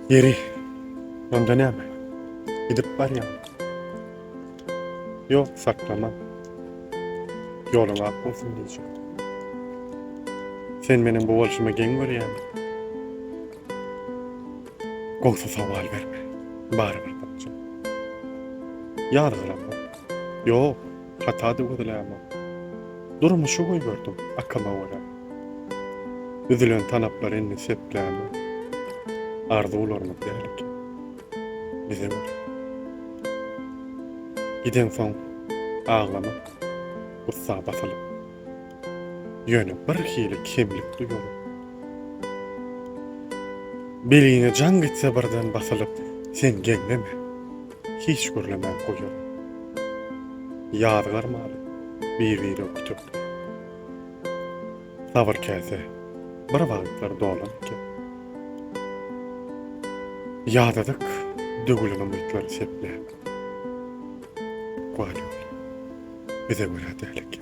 Yeri, onda näme? Gidip barýar. Yok saklama. Yolun ak bolsun diýjek. Sen menin bu bolşyma geň görýärmi? Gowsa sowal berme. Bary bir tapjak. Ýargylama. Yok, hata da gödüläme. Durmuşy goý gördüm, akama wara. Üzülen tanaplar enni sepläme. Arzularmy dälik. Bize gör. Giden soň ağlama. Gussa basylyp. Ýöne bir hili kemlik duýar. Beline can gitse birden basylyp, sen geňleme. Hiç görlemän goýar. Ýadgarmaly, bir ökütüp. Sabır käse, bir wagtlar dolan eken. Ýadadyk, dögülen umytlar sepläp. Bize göre dälik.